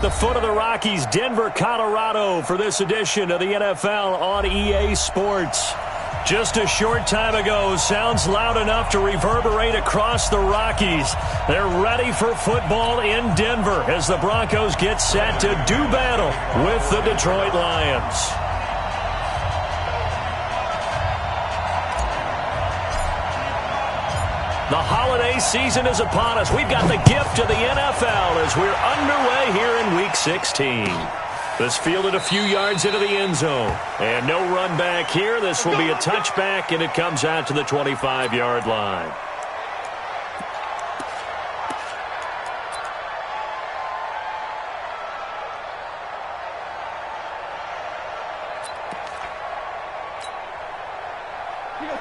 The foot of the Rockies, Denver, Colorado, for this edition of the NFL on EA Sports. Just a short time ago, sounds loud enough to reverberate across the Rockies. They're ready for football in Denver as the Broncos get set to do battle with the Detroit Lions. The holiday season is upon us. We've got the gift of the NFL as we're underway here in Week 16. This fielded a few yards into the end zone. And no run back here. This will be a touchback, and it comes out to the 25-yard line.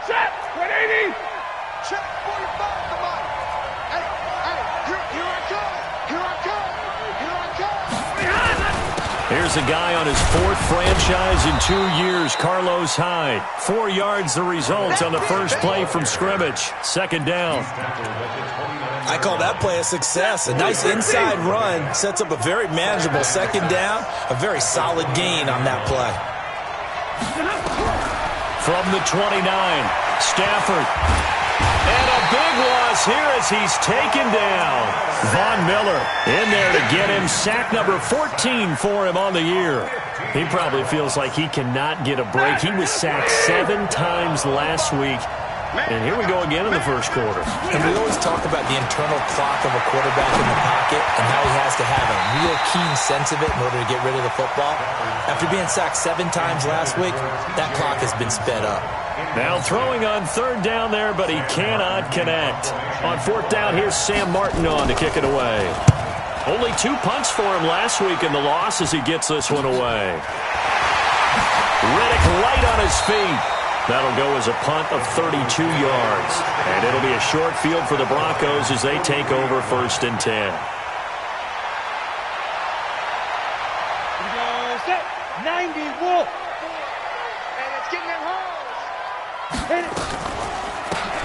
Check 180. Check 45, come on. Hey, here I come. Here I come. Here I come. Here's a guy on his fourth franchise in 2 years, Carlos Hyde. 4 yards the result on the first play from scrimmage. Second down. I call that play a success. A nice inside run sets up a very manageable second down. A very solid gain on that play. From the 29, Stafford. And a big loss here as he's taken down. Von Miller in there to get him. Sack number 14 for him on the year. He probably feels like he cannot get a break. He was sacked 7 times last week. And here we go again in the first quarter. And we always talk about the internal clock of a quarterback in the pocket and how he has to have a real keen sense of it in order to get rid of the football. After being sacked 7 times last week, that clock has been sped up. Now throwing on third down there, but he cannot connect. On fourth down, here's Sam Martin on to kick it away. Only 2 punts for him last week in the loss as he gets this one away. Riddick light on his feet. That'll go as a punt of 32 yards. And it'll be a short field for the Broncos as they take over 1st and 10. Here we go, set, 90, Wolf. And it's getting that home. Hit it.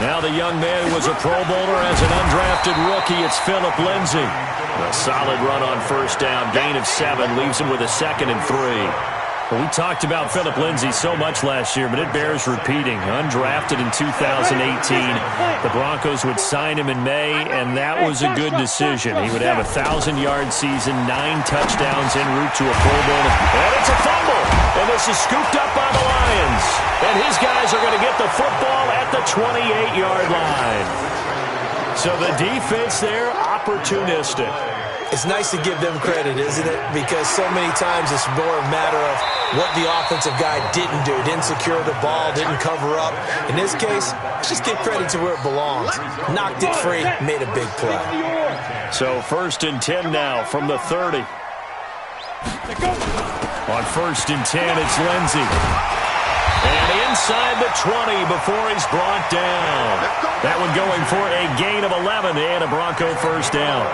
Now the young man who was a Pro Bowler as an undrafted rookie, it's Phillip Lindsay. A solid run on first down, gain of 7, leaves him with a 2nd and 3. Well, we talked about Phillip Lindsay so much last year, but it bears repeating. Undrafted in 2018, the Broncos would sign him in May, and that was a good decision. He would have a 1,000-yard season, 9 touchdowns en route to a Pro Bowl. And it's a fumble, and this is scooped up by the Lions. And his guys are going to get the football at the 28-yard line. So the defense there, opportunistic. It's nice to give them credit, isn't it? Because so many times it's more a matter of what the offensive guy didn't do. Didn't secure the ball, didn't cover up. In this case, just give credit to where it belongs. Knocked it free, made a big play. So 1st and 10 now from the 30. On 1st and 10, it's Lindsay. And inside the 20 before he's brought down. That one going for a gain of 11 and a Bronco first down.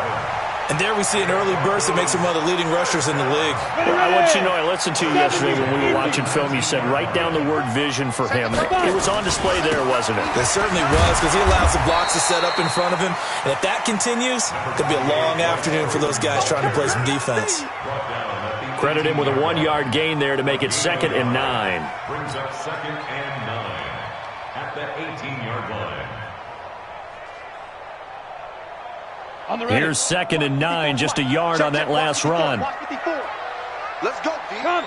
And there we see an early burst that makes him one of the leading rushers in the league. Well, I want you to know, I listened to you yesterday when we were watching film. You said write down the word vision for him. It was on display there, wasn't it? It certainly was, because he allows the blocks to set up in front of him. And if that continues, it'll be a long afternoon for those guys trying to play some defense. Credit him with a 1-yard gain there to make it 2nd and 9. Brings up 2nd and 9 at the 18-yard line. Here's 2nd and 9, just a yard on that last run. Let's go, D. Come.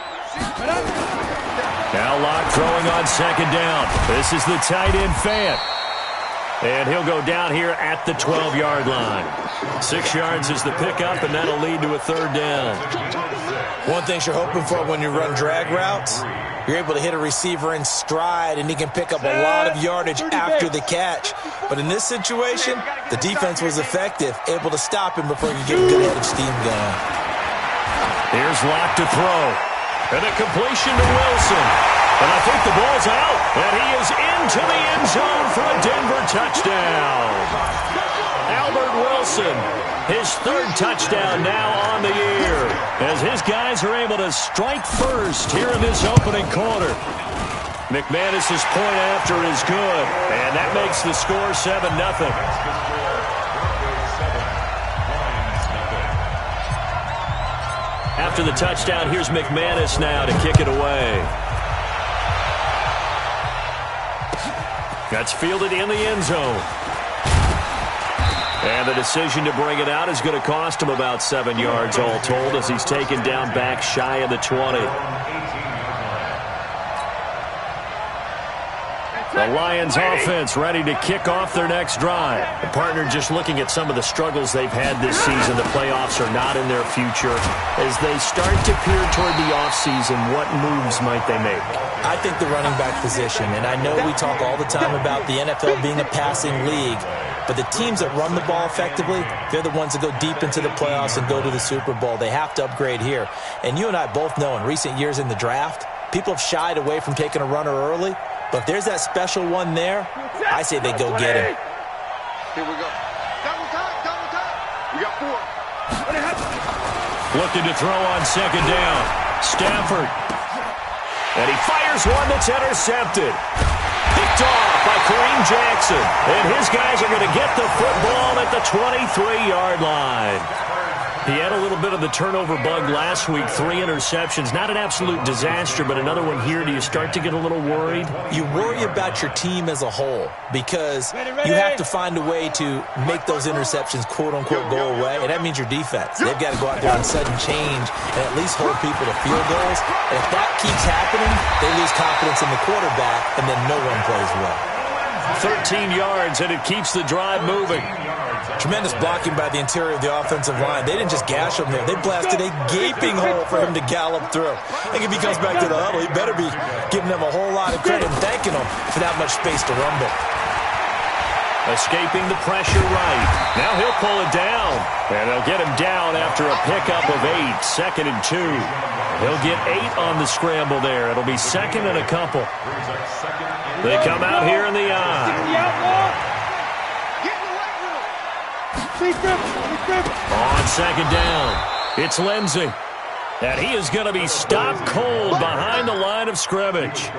Now Locke throwing on 2nd down. This is the tight end Fant. And he'll go down here at the 12-yard line. 6 yards is the pickup, and that'll lead to a 3rd down. One thing you're hoping for when you run drag routes, you're able to hit a receiver in stride, and he can pick up a lot of yardage after the catch. But in this situation, the defense was effective, able to stop him before he could get a good head of steam going. Here's Locke to throw. And a completion to Wilson. And I think the ball's out. And he is into the end zone for a Denver touchdown. Albert Wilson, his 3rd touchdown now on the year, as his guys are able to strike first here in this opening quarter. McManus's point after is good, and that makes the score 7-0. After the touchdown, here's McManus now to kick it away. That's fielded in the end zone. And the decision to bring it out is going to cost him about 7 yards all told as he's taken down back shy of the 20. The Lions offense ready to kick off their next drive. The partner just looking at some of the struggles they've had this season. The playoffs are not in their future. As they start to peer toward the offseason, what moves might they make? I think the running back position, and I know we talk all the time about the NFL being a passing league, but the teams that run the ball effectively, they're the ones that go deep into the playoffs and go to the Super Bowl. They have to upgrade here. And you and I both know in recent years in the draft, people have shied away from taking a runner early. But if there's that special one there, I say they go get him. Here we go. Double time, double time. We got 4. Looking to throw on second down. Stafford. And he fires one that's intercepted. Picked off by Kareem Jackson. And his guys are going to get the football at the 23-yard line. He had a little bit of the turnover bug last week, 3 interceptions. Not an absolute disaster, but another one here. Do you start to get a little worried? You worry about your team as a whole because you have to find a way to make those interceptions, quote-unquote, go away, and that means your defense. They've got to go out there on sudden change and at least hold people to field goals. And if that keeps happening, they lose confidence in the quarterback, and then no one plays well. 13 yards, and it keeps the drive moving. Tremendous blocking by the interior of the offensive line. They didn't just gash him there. They blasted a gaping hole for him to gallop through. I think if he comes back to the huddle, he better be giving them a whole lot of credit and thanking them for that much space to rumble. Escaping the pressure right. Now he'll pull it down. And they'll get him down after a pickup of 8. 2nd and 2. He'll get 8 on the scramble there. It'll be 2nd and a couple. They come out here in the eye. On second down, it's Lindsey. And he is going to be stopped cold behind the line of scrimmage.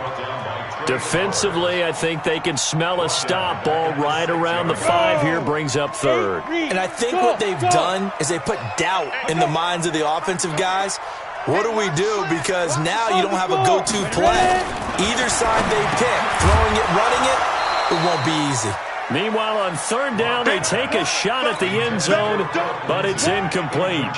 Defensively, I think they can smell a stop. Ball right around the 5 here, brings up 3rd. And I think what they've done is they put doubt in the minds of the offensive guys. What do we do? Because now you don't have a go-to play. Either side they pick, throwing it, running it won't be easy. Meanwhile, on 3rd down, they take a shot at the end zone, but it's incomplete.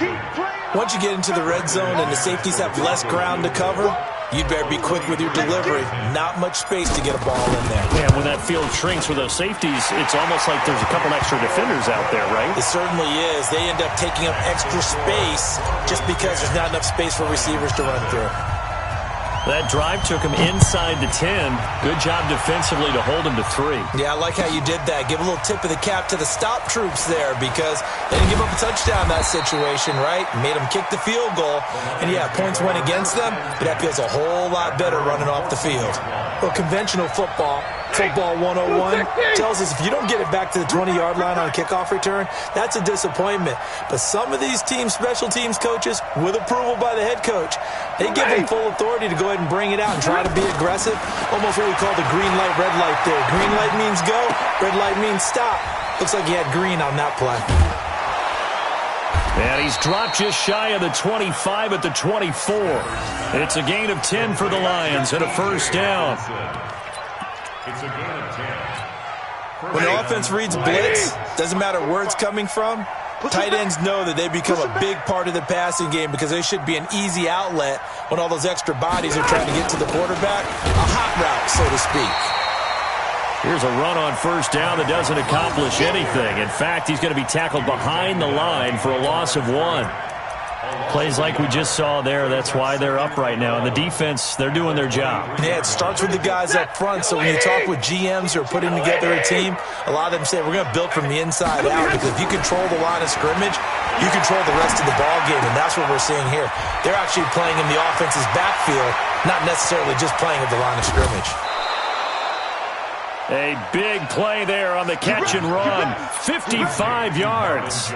Once you get into the red zone and the safeties have less ground to cover, you'd better be quick with your delivery. Not much space to get a ball in there. Yeah, when that field shrinks with those safeties, it's almost like there's a couple extra defenders out there, right? It certainly is. They end up taking up extra space just because there's not enough space for receivers to run through. That drive took him inside the 10. Good job defensively to hold him to 3. Yeah, I like how you did that. Give a little tip of the cap to the stop troops there because they didn't give up a touchdown in that situation, right? Made them kick the field goal. And, yeah, points went against them, but that feels a whole lot better running off the field. Well, conventional football 101, tells us if you don't get it back to the 20-yard line on a kickoff return, that's a disappointment. But some of these teams, special teams coaches, with approval by the head coach, they give them full authority to go ahead and bring it out and try to be aggressive. Almost what we call the green light, red light there. Green light means go, red light means stop. Looks like he had green on that play. And he's dropped just shy of the 25 at the 24. It's a gain of 10 for the Lions and a first down. It's a gain of 10. When the offense reads blitz, doesn't matter where it's coming from, tight ends know that they become a big part of the passing game because they should be an easy outlet when all those extra bodies are trying to get to the quarterback. A hot route, so to speak. Here's a run on first down that doesn't accomplish anything. In fact, he's going to be tackled behind the line for a loss of 1. Plays like we just saw there, that's why they're up right now. And the defense, they're doing their job. Yeah, it starts with the guys up front. So when you talk with GMs who are putting together a team, a lot of them say, we're going to build from the inside out. Because if you control the line of scrimmage, you control the rest of the ball game. And that's what we're seeing here. They're actually playing in the offense's backfield, not necessarily just playing at the line of scrimmage. A big play there on the catch and run. 55 yards.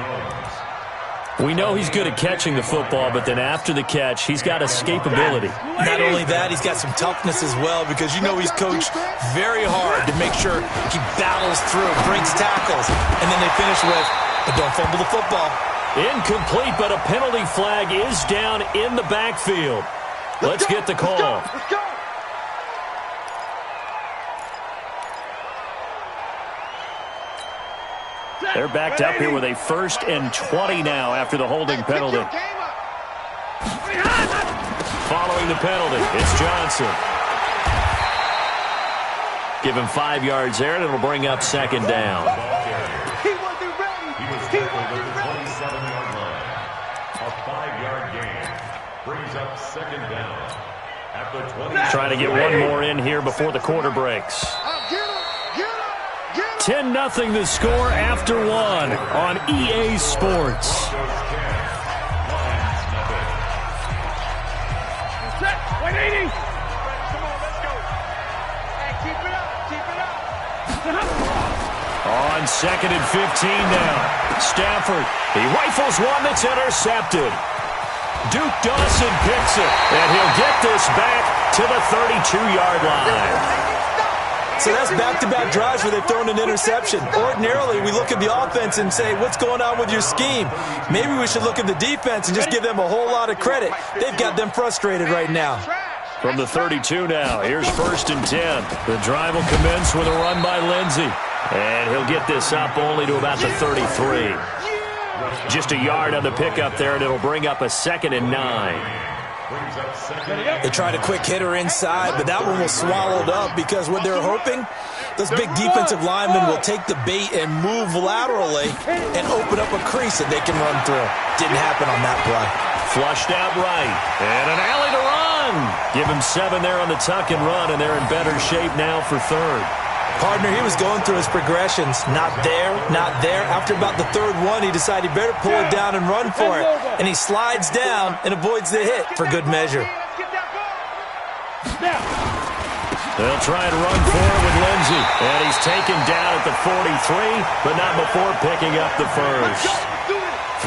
We know he's good at catching the football, but then after the catch, he's got escapability. Not only that, he's got some toughness as well because you know he's coached very hard to make sure he battles through, breaks tackles, and then they finish with, but don't fumble the football. Incomplete, but a penalty flag is down in the backfield. Let's get the call. Let's go. They're backed up here with a 1st and 20 now after the holding penalty. Following the penalty, it's Johnson. Give him 5 yards there, and it'll bring up 2nd down. He wasn't ready. He was tackled at the 27-yard line. A 5-yard gain brings up 2nd down at the 20. Trying to get one more in here before the quarter breaks. Get him. 10-0 the score after 1 on EA Sports. 180. Come on, let's go. Hey, keep it up. On 2nd and 15 now. Stafford, he rifles one that's intercepted. Duke Dawson picks it, and he'll get this back to the 32-yard line. So that's back-to-back drives where they've thrown an interception. Ordinarily, we look at the offense and say, what's going on with your scheme? Maybe we should look at the defense and just give them a whole lot of credit. They've got them frustrated right now. From the 32 now, here's 1st and 10. The drive will commence with a run by Lindsey. And he'll get this up only to about the 33. Just a yard on the pickup there, and it'll bring up a 2nd and 9. They tried a quick hitter inside, but that one was swallowed up because what they're hoping, those big defensive linemen will take the bait and move laterally and open up a crease that they can run through. Didn't happen on that play. Flushed out right, and an alley to run. Give him 7 there on the tuck and run, and they're in better shape now for 3rd. Partner, he was going through his progressions. Not there, not there. After about the 3rd one, he decided he better pull it down and run for it. And he slides down and avoids the hit for good measure. They'll try and run for it with Lindsey. And he's taken down at the 43, but not before picking up the 1st.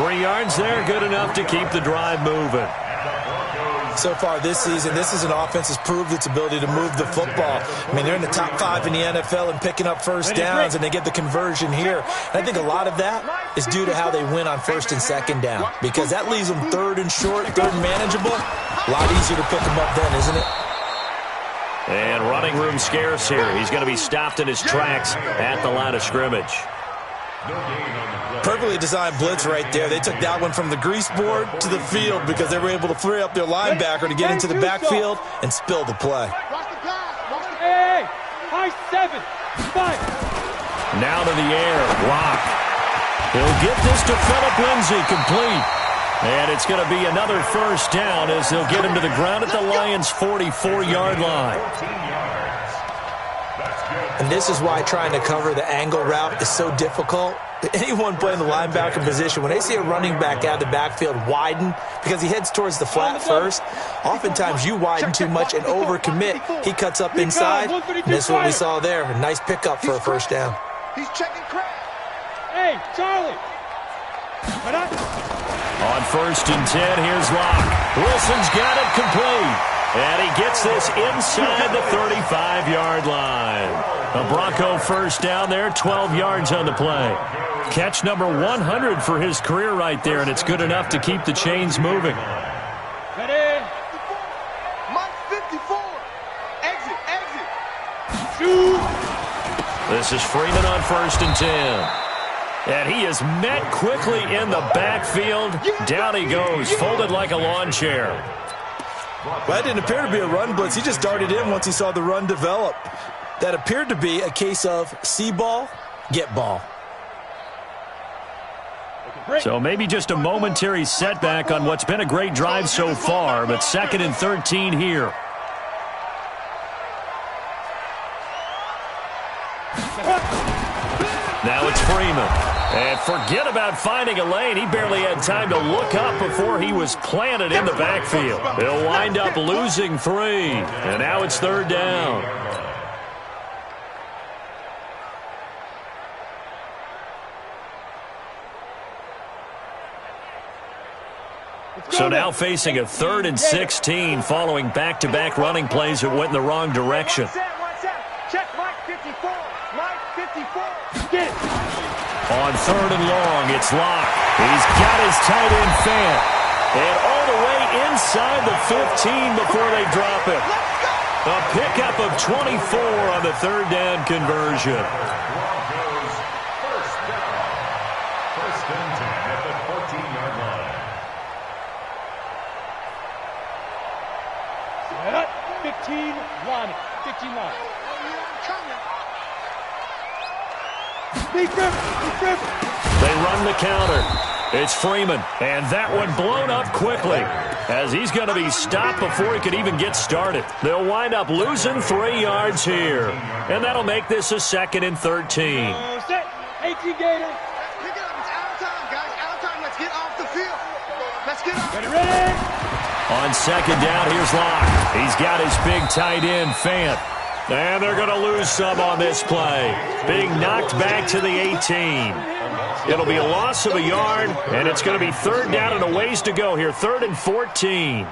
3 yards there, good enough to keep the drive moving. So far this season, this is an offense that's proved its ability to move the football. I mean, they're in the top 5 in the NFL and picking up 1st downs, and they get the conversion here. And I think a lot of that is due to how they win on 1st and 2nd down, because that leaves them 3rd and short, 3rd and manageable. A lot easier to pick them up then, isn't it? And running room scarce here. He's going to be stopped in his tracks at the line of scrimmage. Perfectly designed blitz right there. They took that one from the grease board to the field because they were able to free up their linebacker to get into the backfield and spill the play. Hey, high 7, 5. Now to the air, block. He'll get this to Philip Lindsey, complete. And it's going to be another 1st down as they'll get him to the ground at the Lions' 44-yard line. And this is why trying to cover the angle route is so difficult. Anyone playing the linebacker position, when they see a running back out of the backfield widen because he heads towards the flat first, oftentimes you widen too much and overcommit. He cuts up inside, and this is what we saw there. A nice pickup for a 1st down. He's checking crap. Hey, Charlie. On 1st and 10, here's Locke. Wilson's got it complete. And he gets this inside the 35-yard line. A Bronco 1st down there, 12 yards on the play. Catch number 100 for his career right there, and it's good enough to keep the chains moving. Ready? Mike 54. Exit. Shoot. This is Freeman on 1st and 10. And he is met quickly in the backfield. Down he goes, folded like a lawn chair. Well, that didn't appear to be a run blitz. He just darted in once he saw the run develop. That appeared to be a case of see ball, get ball. So maybe just a momentary setback on what's been a great drive so far, but 2nd and 13 here. Now it's Freeman. And forget about finding a lane. He barely had time to look up before he was planted in the backfield. He'll wind up losing 3. And now it's 3rd down. So now facing a 3rd and 16 following back-to-back running plays that went in the wrong direction. Check Mike 54. Mike 54. Get it. On On third and long, it's Locke. He's got his tight end Fant. And all the way inside the 15 before they drop it. A pickup of 24 on the third down conversion. Broncos first down. First and 10 at the 14-yard line. 15 line. 15 line. They run the counter. It's Freeman, and that one blown up quickly as he's going to be stopped before he could even get started. They'll wind up losing 3 yards here, and that'll make this a 2nd and 13. Set. 18 Gators. Pick it up. It's out of time, guys. Out of time. Let's get off the field. Let's get off. Ready? On 2nd down, here's Locke. He's got his big tight end, Fant. And they're going to lose some on this play. Being knocked back to the 18. It'll be a loss of a yard, and it's going to be 3rd down and a ways to go here. 3rd and 14.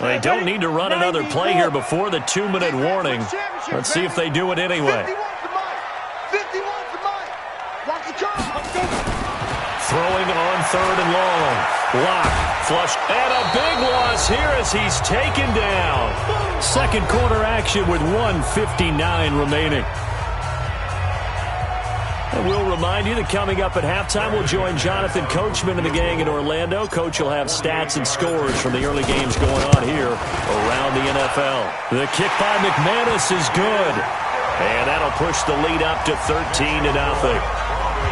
They don't need to run another play here before the 2-minute warning. Let's see if they do it anyway. 51 for Mike. Watch the curve. Throwing on 3rd and long. Locke flush. And a big loss here as he's taken down. Second quarter action with 1:59 remaining. And we'll remind you that coming up at halftime, we'll join Jonathan Coachman and the gang in Orlando. Coach will have stats and scores from the early games going on here around the NFL. The kick by McManus is good. And that'll push the lead up to 13-0.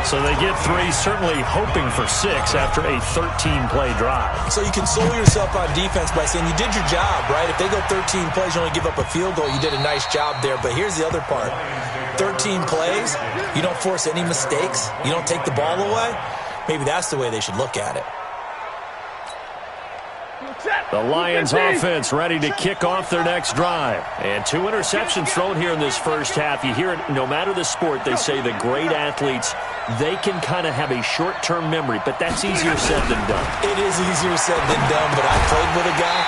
So they get 3, certainly hoping for 6 after a 13-play drive. So you console yourself on defense by saying you did your job, right? If they go 13 plays, you only give up a field goal, you did a nice job there. But here's the other part. 13 plays, you don't force any mistakes, you don't take the ball away. Maybe that's the way they should look at it. The Lions offense ready to kick off their next drive. And 2 interceptions thrown here in this first half. You hear it, no matter the sport, they say the great athletes, they can kind of have a short-term memory, but that's easier said than done. It is easier said than done, but I played with a guy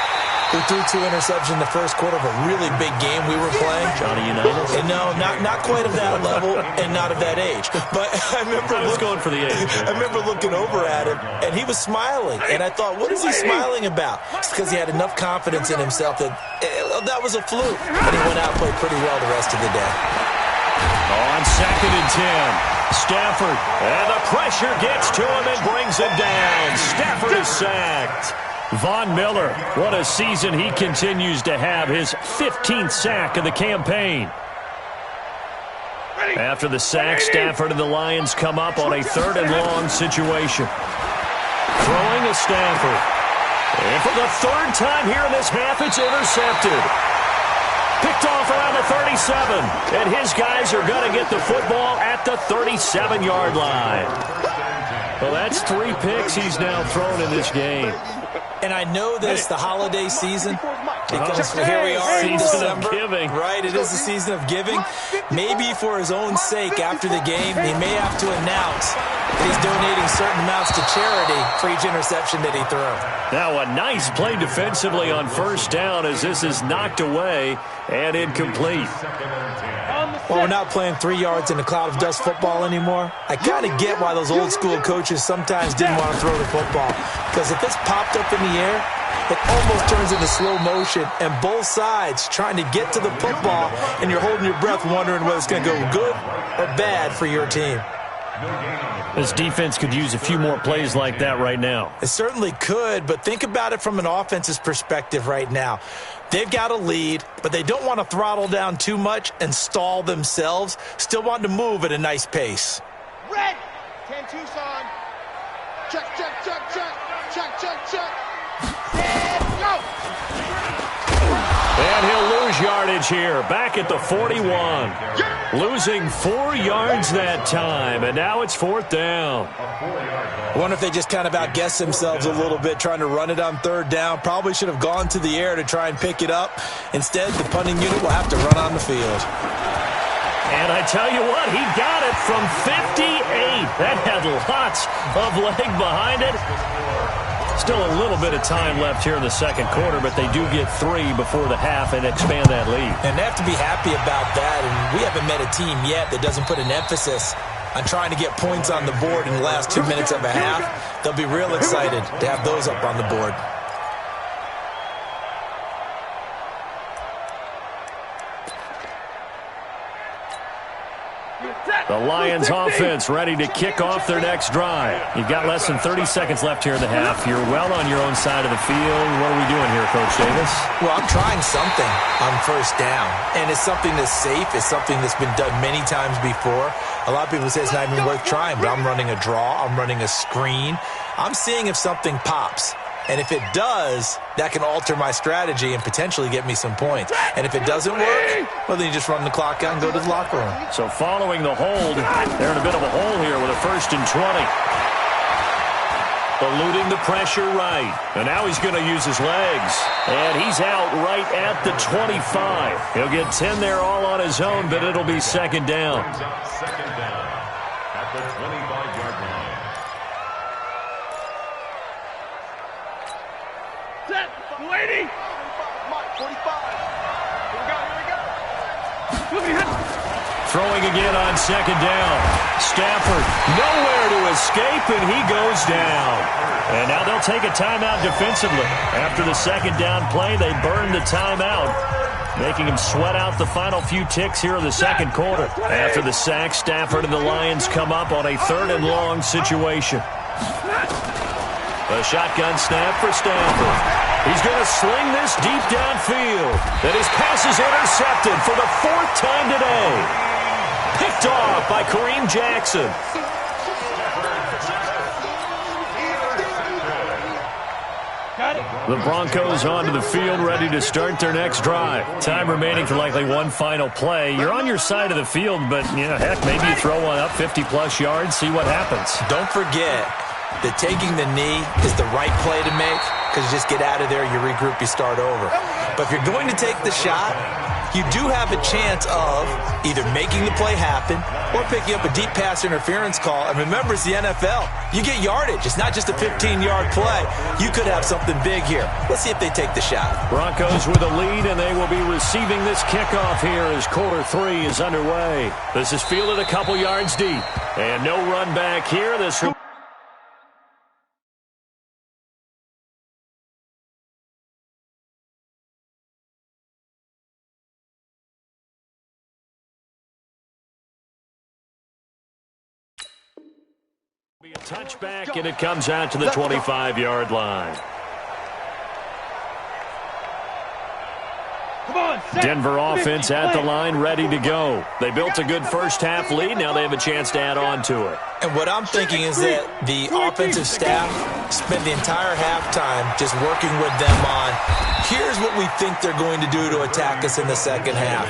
who threw 2 interceptions in the first quarter of a really big game we were playing. Johnny Unitas? And no, not quite of that level and not of that age. But I remember going for the age. I remember looking over at him, and he was smiling. And I thought, what is he smiling about? It's because he had enough confidence in himself that that was a fluke. And he went out and played pretty well the rest of the day. On 2nd and 10, Stafford. And the pressure gets to him and brings him down. Stafford is sacked. Von Miller, what a season he continues to have, his 15th sack of the campaign. After the sack, Stafford and the Lions come up on a 3rd and long situation. Throwing to Stafford. And for the 3rd time here in this half, it's intercepted. Picked off around the 37. And his guys are going to get the football at the 37-yard line. Well, that's 3 picks he's now thrown in this game. And I know this, the holiday season, because here we are in Season December. of giving. Right, it is the season of giving. Maybe for his own sake after the game, he may have to announce that he's donating certain amounts to charity for each interception that he threw. Now a nice play defensively on 1st down as this is knocked away and incomplete. Well, we're not playing 3 yards in a cloud of dust football anymore. I kind of get why those old school coaches sometimes didn't want to throw the football. Because if it's popped up in the air, it almost turns into slow motion. And both sides trying to get to the football, and you're holding your breath wondering whether it's going to go good or bad for your team. This defense could use a few more plays like that right now. It certainly could, but think about it from an offense's perspective right now. They've got a lead, but they don't want to throttle down too much and stall themselves. Still want to move at a nice pace. Red. 10 Tucson. Check, check, check, check. Check, check, check. Set, go. And he'll lose yardage here, back at the 41. Losing 4 yards that time, and now it's 4th down. I wonder if they just kind of outguessed themselves a little bit trying to run it on 3rd down. Probably should have gone to the air to try and pick it up. Instead, the punting unit will have to run on the field. And I tell you what, he got it from 58. That had lots of leg behind it. Still a little bit of time left here in the second quarter, but they do get 3 before the half and expand that lead. And they have to be happy about that. And we haven't met a team yet that doesn't put an emphasis on trying to get points on the board in the last 2 minutes of a half, they'll be real excited to have those up on the board. The Lions offense ready to kick off their next drive. You've got less than 30 seconds left here in the half. You're well on your own side of the field. What are we doing here, Coach Davis? Well, I'm trying something on first down, and it's something that's safe. It's something that's been done many times before. A lot of people say it's not even worth trying, but I'm running a draw. I'm running a screen. I'm seeing if something pops. And if it does, that can alter my strategy and potentially get me some points. And if it doesn't work, well, then you just run the clock out and go to the locker room. So following the hold, they're in a bit of a hole here with a 1st and 20. Eluding the pressure right. And now he's going to use his legs. And he's out right at the 25. He'll get 10 there all on his own, but it'll be 2nd down. Second down at the 25-yard line. Set. 280. Mike, 45. Here we go. Throwing again on 2nd down. Stafford nowhere to escape, and he goes down. And now they'll take a timeout defensively. After the 2nd down play, they burn the timeout, making him sweat out the final few ticks here in the 2nd quarter. After the sack, Stafford and the Lions come up on a 3rd and long situation. A shotgun snap for Stafford. He's going to sling this deep downfield. And his pass is intercepted for the 4th time today. Picked off by Kareem Jackson. The Broncos onto the field, ready to start their next drive. Time remaining for likely one final play. You're on your side of the field, but, heck, maybe you throw one up 50-plus yards, see what happens. Don't forget that taking the knee is the right play to make, because you just get out of there, you regroup, you start over. But if you're going to take the shot, you do have a chance of either making the play happen or picking up a deep pass interference call. And remember, it's the NFL. You get yardage. It's not just a 15-yard play. You could have something big here. Let's see if they take the shot. Broncos with a lead, and they will be receiving this kickoff here as quarter 3 is underway. This is fielded a couple yards deep. And no run back here. This be a touchback, and it comes out to the 25-yard line. Denver offense at the line, ready to go. They built a good first-half lead. Now they have a chance to add on to it. And what I'm thinking is that the offensive staff spent the entire halftime just working with them on, here's what we think they're going to do to attack us in the second half.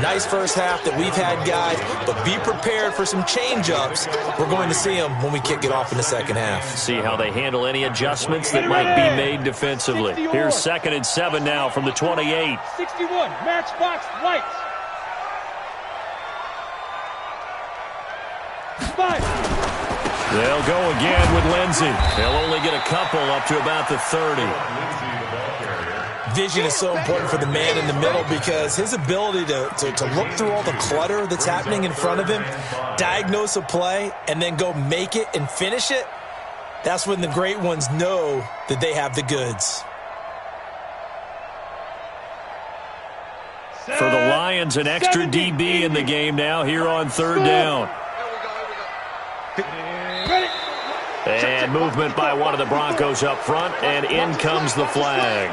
Nice first half that we've had, guys, but be prepared for some change-ups. We're going to see them when we kick it off in the second half. See how they handle any adjustments that might be made defensively. Here's 2nd and 7 now from the 28. 61, Matchbox Lights. 5. They'll go again with Lindsey. They'll only get a couple up to about the 30. Vision is so important for the man in the middle because his ability to look through all the clutter that's happening in front of him, diagnose a play, and then go make it and finish it, that's when the great ones know that they have the goods. For the Lions, an extra DB in the game now here on 3rd down. And movement by one of the Broncos up front, and in comes the flag.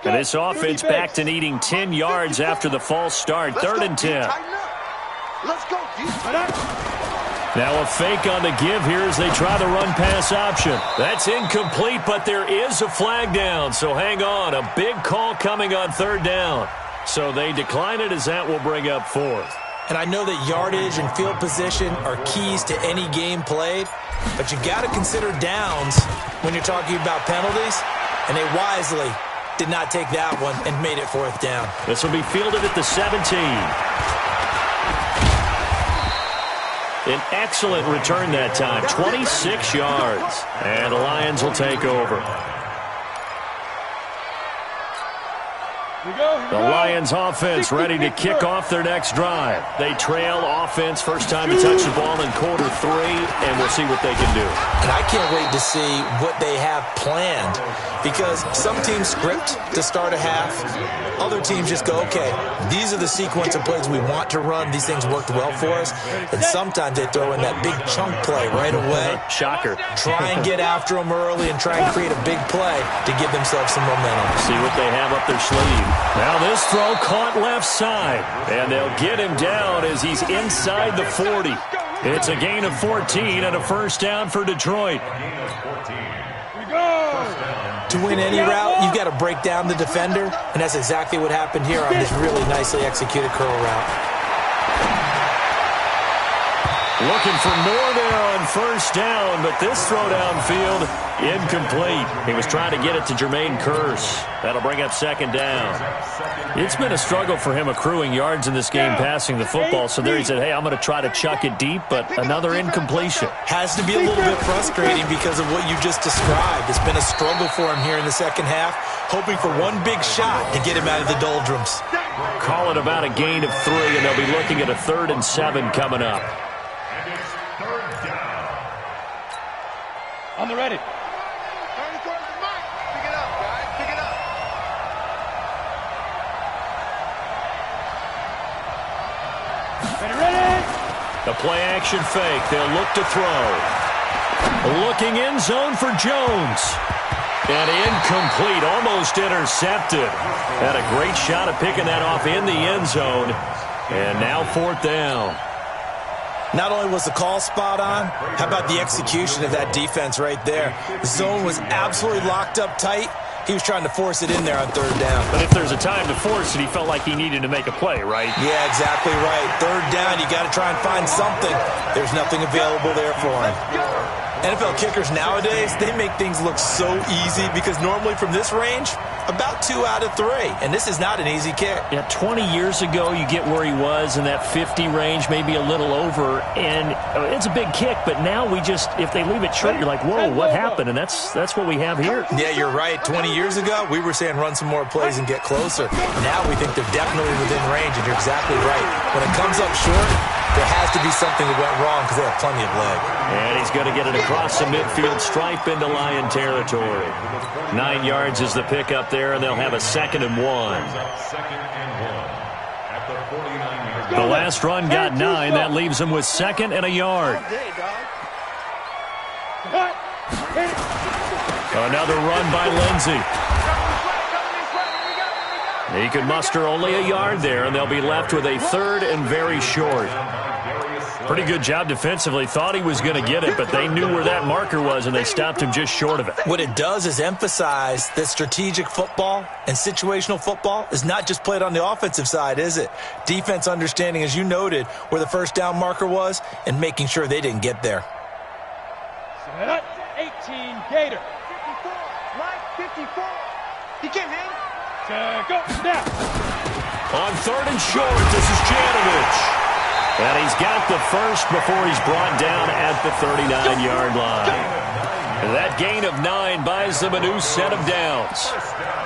And this offense back to needing 10 yards after the false start. 3rd and 10. Let's go, Now a fake on the give here as they try the run-pass option. That's incomplete, but there is a flag down, so hang on. A big call coming on 3rd down. So they decline it as that will bring up 4th. And I know that yardage and field position are keys to any game played, but you got to consider downs when you're talking about penalties, and they wisely did not take that one and made it 4th down. This will be fielded at the 17. An excellent return that time, 26 yards. And the Lions will take over. The Lions offense ready to kick off their next drive. They trail offense, first time to touch the ball in quarter 3, and we'll see what they can do. And I can't wait to see what they have planned, because some teams script to start a half. Other teams just go, okay, these are the sequence of plays we want to run. These things worked well for us. And sometimes they throw in that big chunk play right away. Shocker. Try and get after them early and try and create a big play to give themselves some momentum. See what they have up their sleeve. Now this throw caught left side, and they'll get him down as he's inside the 40. It's a gain of 14 and a first down for Detroit. To win any route, you've got to break down the defender, and that's exactly what happened here on this really nicely executed curl route. Looking for more there on first down, but this throw downfield, incomplete. He was trying to get it to Jermaine Kearse. That'll bring up second down. It's been a struggle for him accruing yards in this game passing the football, so there he said, hey, I'm going to try to chuck it deep, but another incompletion. Has to be a little bit frustrating because of what you just described. It's been a struggle for him here in the second half, hoping for one big shot to get him out of the doldrums. Call it about a gain of 3, and they'll be looking at a 3rd and 7 coming up. On the ready. Turn it towards the mic. Pick it up, guys. Pick it up. Ready. The play action fake. They'll look to throw. Looking end zone for Jones. And incomplete, almost intercepted. Had a great shot at picking that off in the end zone. And now 4th down. Not only was the call spot on, how about the execution of that defense right there? The zone was absolutely locked up tight. He was trying to force it in there on 3rd down. But if there's a time to force it, he felt like he needed to make a play, right? Yeah, exactly right. 3rd down, you got to try and find something. There's nothing available there for him. NFL kickers nowadays, they make things look so easy because normally from this range, about 2 out of 3. And this is not an easy kick. Yeah, 20 years ago, you get where he was in that 50 range, maybe a little over, and it's a big kick, but now we just, if they leave it short, you're like, whoa, what happened? And that's what we have here. Yeah, you're right. 20 years ago, we were saying run some more plays and get closer. Now we think they're definitely within range, and you're exactly right. When it comes up short, there has to be something that went wrong because they have plenty of leg. And he's going to get it across the midfield stripe into Lion territory. 9 yards is the pickup there, and they'll have a 2nd and 1. The last run got 9. That leaves them with 2nd and a yard. Another run by Lindsey. He could muster only a yard there, and they'll be left with a 3rd and very short. Pretty good job defensively. Thought he was going to get it, but they knew where that marker was, and they stopped him just short of it. What it does is emphasize that strategic football and situational football is not just played on the offensive side, is it? Defense understanding, as you noted, where the first down marker was and making sure they didn't get there. 18 Gator. 54. Mike, 54. He can't hang. Go. Now. On 3rd and short, this is Janovich. And he's got the first before he's brought down at the 39-yard line. That gain of 9 buys them a new set of downs.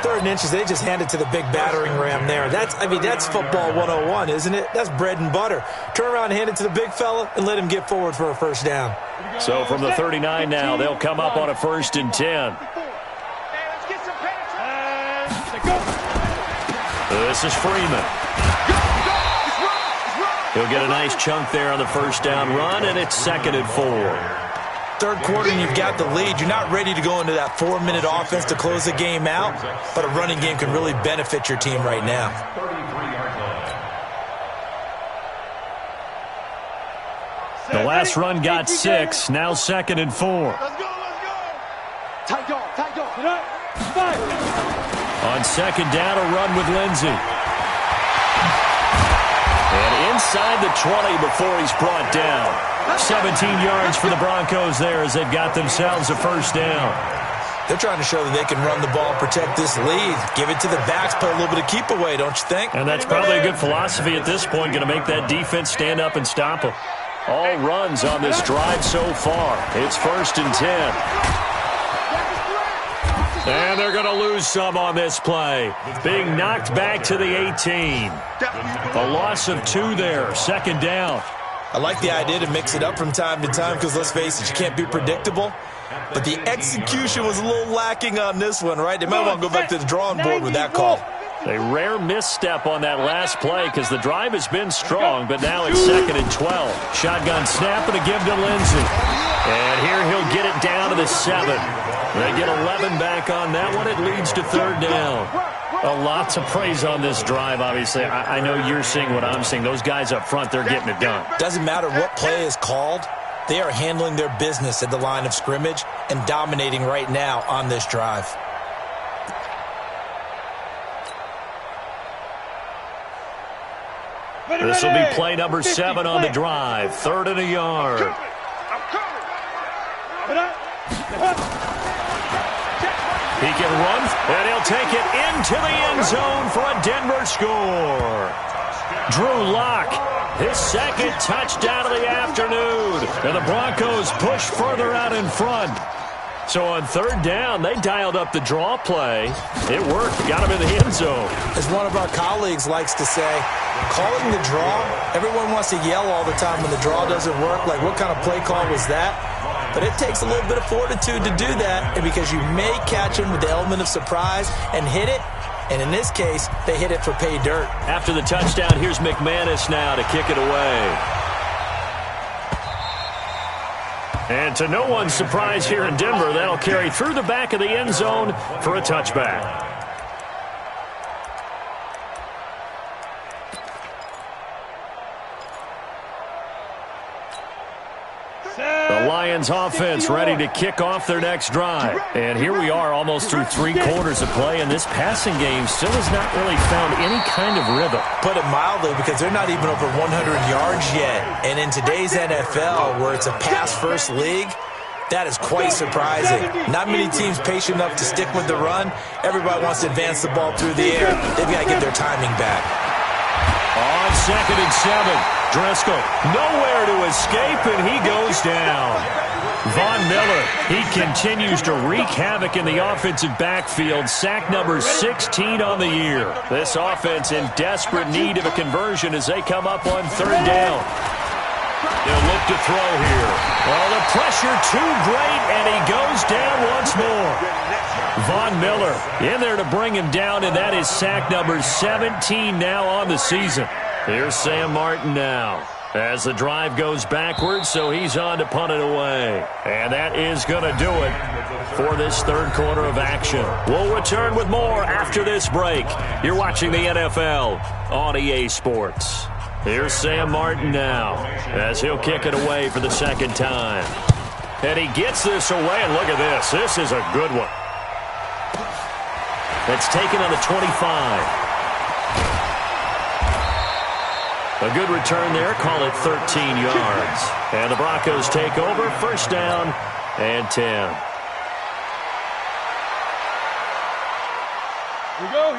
3rd and inches, they just handed to the big battering ram there. That's football 101, isn't it? That's bread and butter. Turn around and hand it to the big fella and let him get forward for a first down. So from the 39 now, they'll come up on a 1st and 10. This is Freeman. He'll get a nice chunk there on the first down run, and it's 2nd and 4. 3rd quarter, and you've got the lead. You're not ready to go into that 4-minute offense to close the game out, but a running game can really benefit your team right now. The last run got 6, now 2nd and 4. Let's go. Tight dog. On 2nd down, a run with Lindsey. And inside the 20 before he's brought down. 17 yards for the Broncos there as they've got themselves a first down. They're trying to show that they can run the ball, protect this lead, give it to the backs, play a little bit of keep away, don't you think? And that's probably a good philosophy at this point, going to make that defense stand up and stop them. All runs on this drive so far. It's 1st and 10. And they're going to lose some on this play. Being knocked back to the 18. A loss of 2 there. 2nd down. I like the idea to mix it up from time to time because, let's face it, you can't be predictable. But the execution was a little lacking on this one, right? They might want to go back to the drawing board with that call. A rare misstep on that last play because the drive has been strong, but now it's 2nd and 12. Shotgun snap and a give to Lindsey. And here he'll get it down to the 7. They get 11 back on that one. It leads to 3rd down. A lot to praise on this drive, obviously. I know you're seeing what I'm seeing. Those guys up front, they're getting it done. Doesn't matter what play is called. They are handling their business at the line of scrimmage and dominating right now on this drive. This will be play number 7 on the drive. 3rd and a yard. He can run, and he'll take it into the end zone for a Denver score. Drew Lock, his 2nd touchdown of the afternoon. And the Broncos push further out in front. So on 3rd down, they dialed up the draw play. It worked. Got him in the end zone. As one of our colleagues likes to say, calling the draw, everyone wants to yell all the time when the draw doesn't work. Like, what kind of play call was that? But it takes a little bit of fortitude to do that, and because you may catch him with the element of surprise and hit it. And in this case, they hit it for pay dirt. After the touchdown, here's McManus now to kick it away. And to no one's surprise here in Denver, that'll carry through the back of the end zone for a touchback. The Lions offense ready to kick off their next drive. And here we are almost through 3 quarters of play, and this passing game still has not really found any kind of rhythm. Put it mildly, because they're not even over 100 yards yet. And in today's NFL, where it's a pass-first league, that is quite surprising. Not many teams patient enough to stick with the run. Everybody wants to advance the ball through the air. They've got to get their timing back. On 2nd and 7. Driscoll, nowhere to escape, and he goes down. Von Miller, he continues to wreak havoc in the offensive backfield. Sack number 16 on the year. This offense in desperate need of a conversion as they come up on 3rd down. They'll look to throw here. Well, the pressure too great, and he goes down once more. Von Miller in there to bring him down, and that is sack number 17 now on the season. Here's Sam Martin now as the drive goes backwards, so he's on to punt it away. And that is going to do it for this 3rd quarter of action. We'll return with more after this break. You're watching the NFL on EA Sports. Here's Sam Martin now as he'll kick it away for the 2nd time. And he gets this away, and look at this. This is a good one. That's taken on the 25. A good return there. Call it 13 yards. And the Broncos take over. 1st down and 10.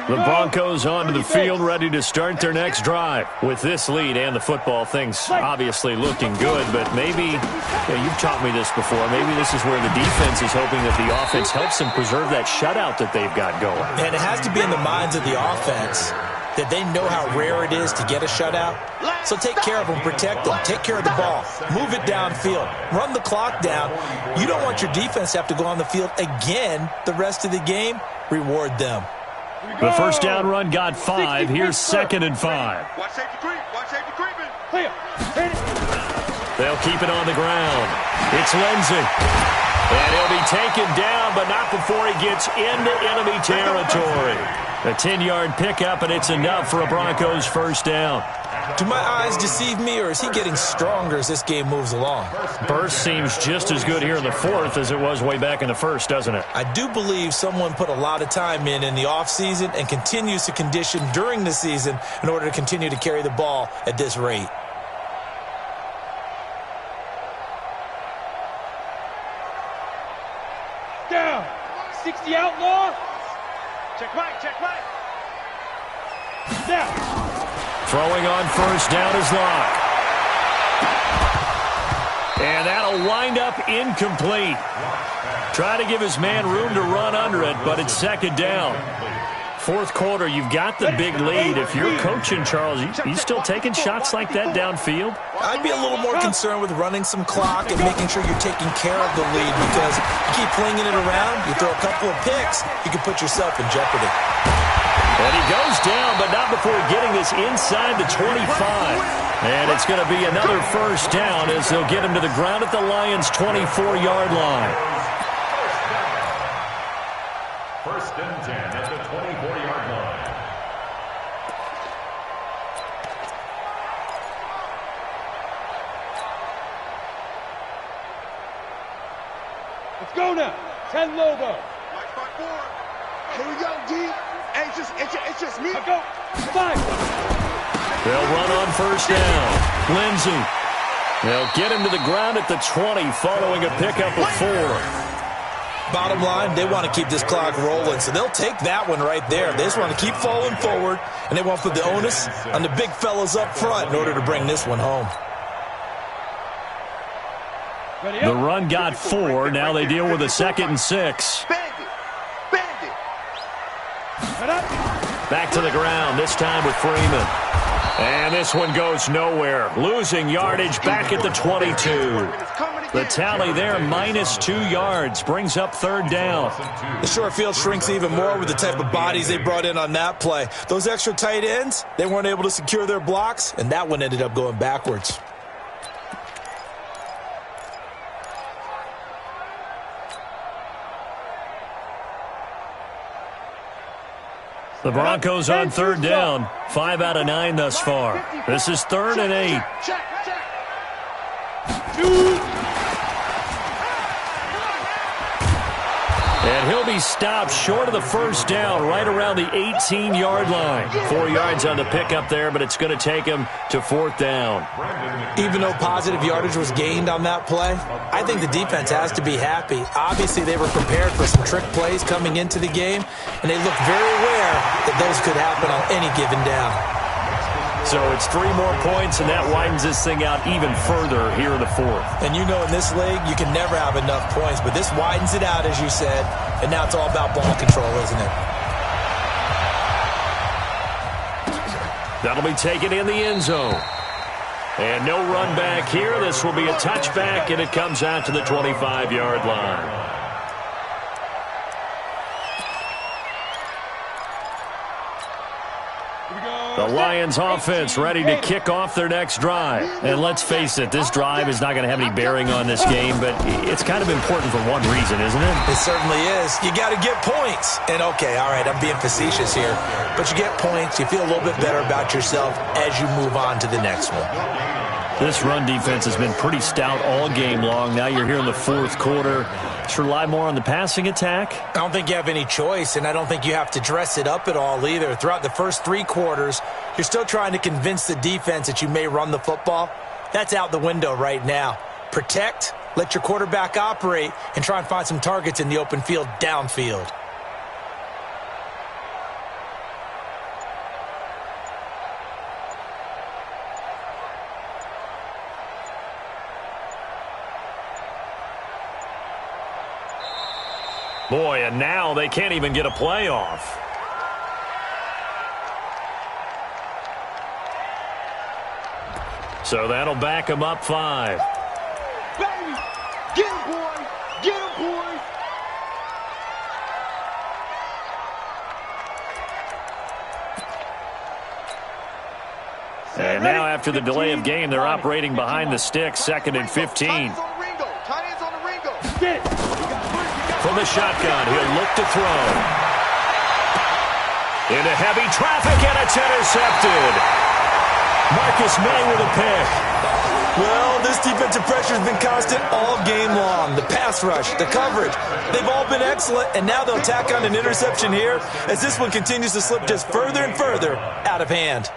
The Broncos onto the field, ready to start their next drive. With this lead and the football, things obviously looking good, but maybe, you've taught me this before, maybe this is where the defense is hoping that the offense helps them preserve that shutout that they've got going. And it has to be in the minds of the offense that they know how rare it is to get a shutout. So take care of them, protect them, take care of the ball, move it downfield, run the clock down. You don't want your defense to have to go on the field again the rest of the game. Reward them. The 1st down run got 5. Here's 2nd and 5. Watch safety creep. Watch safety creeping. They'll keep it on the ground. It's Lindsey. And he'll be taken down, but not before he gets into enemy territory. A 10-yard pickup, and it's enough for a Broncos 1st down. Do my eyes deceive me, or is he getting stronger as this game moves along? Burst seems just as good here in the 4th as it was way back in the 1st, doesn't it? I do believe someone put a lot of time in the offseason and continues to condition during the season in order to continue to carry the ball at this rate. Down. 60 outlaw. Check right, check right. Down. Throwing on 1st down is Locke. And that'll wind up incomplete. Try to give his man room to run under it, but it's second down. Fourth quarter, you've got the big lead. If you're coaching, Charles, you still taking shots like that downfield? I'd be a little more concerned with running some clock and making sure you're taking care of the lead, because you keep flinging it around, you throw a couple of picks, you can put yourself in jeopardy. And he goes down, but not before getting this inside the 25. And it's going to be another first down as they'll get him to the ground at the Lions' 24-yard line. First and 10 at the 24-yard line. Let's go now. 10 Lobo. Here we go, D. Hey, it's just me. Let's go. 5. They'll run on first down. Lindsey. They'll get him to the ground at the 20 following a pickup of 4. Bottom line, they want to keep this clock rolling, so they'll take that one right there. They just want to keep falling forward, and they want to put the onus on the big fellas up front in order to bring this one home. The run got 4. Now they deal with a 2nd and 6. Bandit. Back to the ground, this time with Freeman. And this one goes nowhere. Losing yardage back at the 22. The tally there, -2 yards, brings up third down. The short field shrinks even more with the type of bodies they brought in on that play. Those extra tight ends, they weren't able to secure their blocks, and that one ended up going backwards. The Broncos on third down. 5 out of 9 thus far. This is 3rd and 8. Check. And he'll be stopped short of the first down right around the 18-yard line. 4 yards on the pickup there, but it's going to take him to 4th down. Even though positive yardage was gained on that play, I think the defense has to be happy. Obviously, they were prepared for some trick plays coming into the game, and they looked very aware that those could happen on any given down. So it's 3 more points, and that widens this thing out even further here in the 4th. And you know in this league, you can never have enough points, but this widens it out, as you said, and now it's all about ball control, isn't it? That'll be taken in the end zone. And no run back here. This will be a touchback, and it comes out to the 25-yard line. The Lions offense ready to kick off their next drive. And let's face it, this drive is not going to have any bearing on this game, but it's kind of important for one reason, isn't it? It certainly is. You got to get points. And okay, all right, I'm being facetious here, but you get points, you feel a little bit better about yourself as you move on to the next one. This run defense has been pretty stout all game long. Now you're here in the 4th quarter. Let's rely more on the passing attack. I don't think you have any choice, and I don't think you have to dress it up at all either. Throughout the first 3 quarters, you're still trying to convince the defense that you may run the football. That's out the window right now. Protect, let your quarterback operate, and try and find some targets in the open field downfield. Boy, and now they can't even get a playoff. So that'll back them up 5. Baby, get him, boy. Get him, boy. And now after the delay of game, they're operating behind the sticks, 2nd and 15. Tight ends on the Ringo. Get. From the shotgun, he'll look to throw. Into heavy traffic, and it's intercepted. Marcus May with a pick. Well, this defensive pressure has been constant all game long. The pass rush, the coverage, they've all been excellent, and now they'll tack on an interception here as this one continues to slip just further and further out of hand.